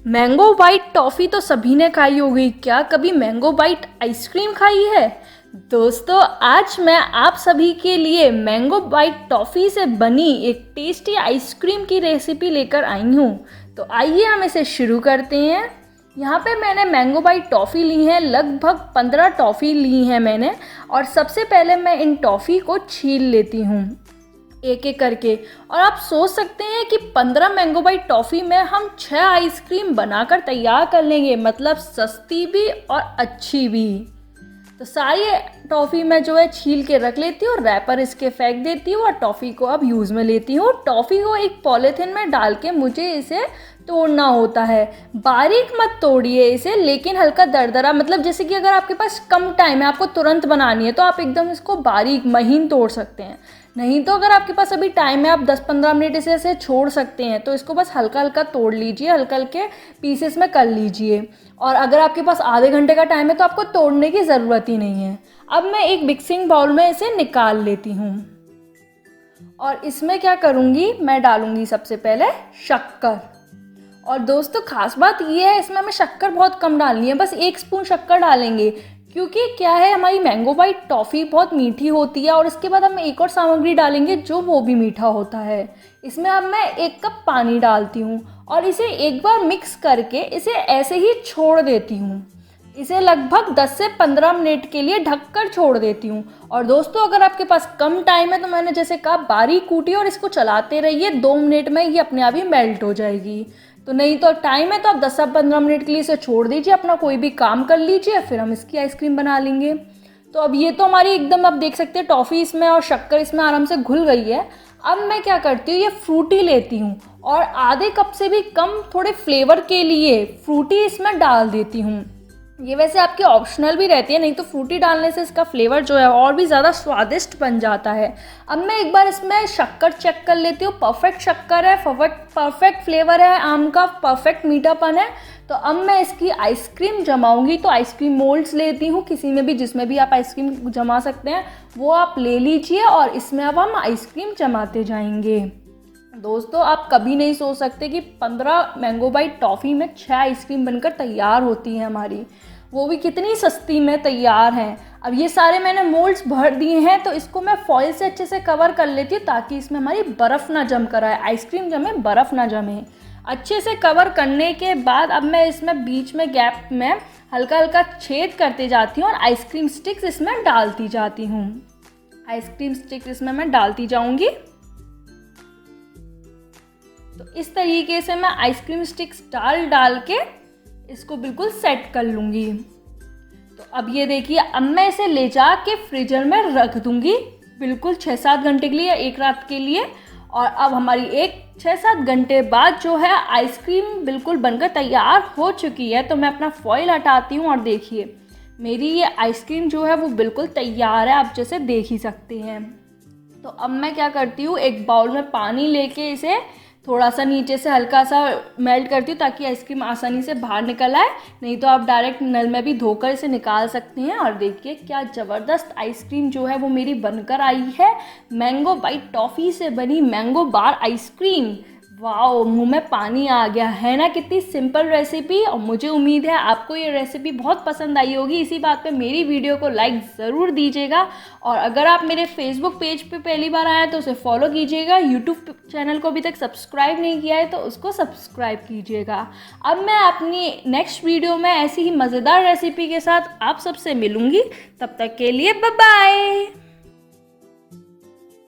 Mango bite toffee तो सभी ने खाई होगी। क्या कभी मैंगो बाइट आइसक्रीम खाई है? दोस्तों, आज मैं आप सभी के लिए मैंगो बाइट टॉफ़ी से बनी एक टेस्टी आइसक्रीम की रेसिपी लेकर आई हूँ। तो आइए हम इसे शुरू करते हैं। यहाँ पे मैंने मैंगो बाइट टॉफ़ी ली है, लगभग 15 टॉफ़ी ली हैं मैंने। और सबसे पहले मैं इन टॉफ़ी को छील लेती हूँ एक एक करके। और आप सोच सकते हैं कि 15 मैंगो बाइट टॉफ़ी में हम 6 आइसक्रीम बनाकर तैयार कर लेंगे, मतलब सस्ती भी और अच्छी भी। तो सारी टॉफ़ी मैं जो है छील के रख लेती हूँ, रैपर इसके फेंक देती हूँ और टॉफ़ी को अब यूज़ में लेती हूँ। टॉफ़ी को एक पॉलीथिन में डाल के मुझे इसे तोड़ना होता है। बारीक मत तोड़िए इसे, लेकिन हल्का दरदरा, मतलब जैसे कि अगर आपके पास कम टाइम है, आपको तुरंत बनानी है, तो आप एकदम इसको बारीक महीन तोड़ सकते हैं। नहीं तो अगर आपके पास अभी टाइम है, आप 10-15 मिनट इसे ऐसे छोड़ सकते हैं। तो इसको बस हल्का हल्का तोड़ लीजिए, हल्का हल्के पीसेस में कर लीजिए। और अगर आपके पास आधे घंटे का टाइम है तो आपको तोड़ने की ज़रूरत ही नहीं है। अब मैं एक मिक्सिंग बाउल में इसे निकाल लेती हूँ और इसमें क्या करूँगी, मैं डालूँगी सबसे पहले शक्कर। और दोस्तों, खास बात ये है, इसमें हमें शक्कर बहुत कम डालनी है, बस 1 स्पून शक्कर डालेंगे। क्योंकि क्या है, हमारी मैंगो बाइट टॉफ़ी बहुत मीठी होती है। और इसके बाद हम एक और सामग्री डालेंगे जो वो भी मीठा होता है। इसमें अब मैं 1 कप पानी डालती हूँ और इसे एक बार मिक्स करके इसे ऐसे ही छोड़ देती हूँ। इसे लगभग 10 से 15 मिनट के लिए ढककर छोड़ देती हूँ। और दोस्तों, अगर आपके पास कम टाइम है तो मैंने जैसे कहा, बारीक कूटिए और इसको चलाते रहिए। 2 मिनट में ये अपने आप ही मेल्ट हो जाएगी। तो नहीं तो टाइम है तो आप 10 से 15 मिनट के लिए इसे छोड़ दीजिए, अपना कोई भी काम कर लीजिए, फिर हम इसकी आइसक्रीम बना लेंगे। तो अब ये तो हमारी एकदम, आप देख सकते हैं, टॉफ़ी इसमें और शक्कर इसमें आराम से घुल गई है। अब मैं क्या करती हूँ, ये फ्रूटी लेती हूँ और आधे कप से भी कम थोड़े फ्लेवर के लिए फ्रूटी इसमें डाल देती हूँ। ये वैसे आपकी ऑप्शनल भी रहती है, नहीं तो फ्रूटी डालने से इसका फ्लेवर जो है और भी ज़्यादा स्वादिष्ट बन जाता है। अब मैं एक बार इसमें शक्कर चेक कर लेती हूँ। परफेक्ट शक्कर है, परफेक्ट फ्लेवर है, आम का परफेक्ट मीठापन है। तो अब मैं इसकी आइसक्रीम जमाऊंगी। तो आइसक्रीम मोल्ड्स लेती हूँ, किसी में भी, जिसमें भी आप आइसक्रीम जमा सकते हैं वो आप ले लीजिए। और इसमें अब हम आइसक्रीम जमाते जाएंगे। दोस्तों, आप कभी नहीं सोच सकते कि 15 मैंगो बाइट टॉफ़ी में 6 आइसक्रीम बनकर तैयार होती है हमारी, वो भी कितनी सस्ती में तैयार हैं। अब ये सारे मैंने मोल्ड्स भर दिए हैं, तो इसको मैं फॉइल से अच्छे से कवर कर लेती हूँ ताकि इसमें हमारी बर्फ़ ना जम कर आए, आइसक्रीम जमे, बर्फ़ ना जमे। अच्छे से कवर करने के बाद अब मैं इसमें बीच में गैप में हल्का हल्का छेद करते जाती हूँ और आइसक्रीम स्टिक्स इसमें डालती जाती हूँ। आइसक्रीम स्टिक्स इसमें मैं डालती जाऊँगी। तो इस तरीके से मैं आइसक्रीम स्टिक्स डाल के इसको बिल्कुल सेट कर लूँगी। तो अब ये देखिए, अब मैं इसे ले जा के फ्रीजर में रख दूँगी बिल्कुल 6-7 घंटे के लिए या 1 रात के लिए। और अब हमारी 6-7 घंटे बाद जो है आइसक्रीम बिल्कुल बनकर तैयार हो चुकी है। तो मैं अपना फॉइल हटाती हूँ और देखिए, मेरी ये आइसक्रीम जो है वो बिल्कुल तैयार है, आप जैसे देख ही सकते हैं। तो अब मैं क्या करती हूँ, एक बाउल में पानी लेके इसे थोड़ा सा नीचे से हल्का सा मेल्ट करती हूँ ताकि आइसक्रीम आसानी से बाहर निकल आए। नहीं तो आप डायरेक्ट नल में भी धोकर इसे निकाल सकते हैं। और देखिए क्या ज़बरदस्त आइसक्रीम जो है वो मेरी बनकर आई है। मैंगो बाइट टॉफ़ी से बनी मैंगो बार आइसक्रीम। वाओ, मुंह में पानी आ गया है ना। कितनी सिंपल रेसिपी, और मुझे उम्मीद है आपको ये रेसिपी बहुत पसंद आई होगी। इसी बात पे मेरी वीडियो को लाइक ज़रूर दीजिएगा। और अगर आप मेरे फेसबुक पेज पे पहली बार आए हैं तो उसे फॉलो कीजिएगा। यूट्यूब चैनल को अभी तक सब्सक्राइब नहीं किया है तो उसको सब्सक्राइब कीजिएगा। अब मैं अपनी नेक्स्ट वीडियो में ऐसी ही मज़ेदार रेसिपी के साथ आप सबसे मिलूँगी। तब तक के लिए बाय बाय।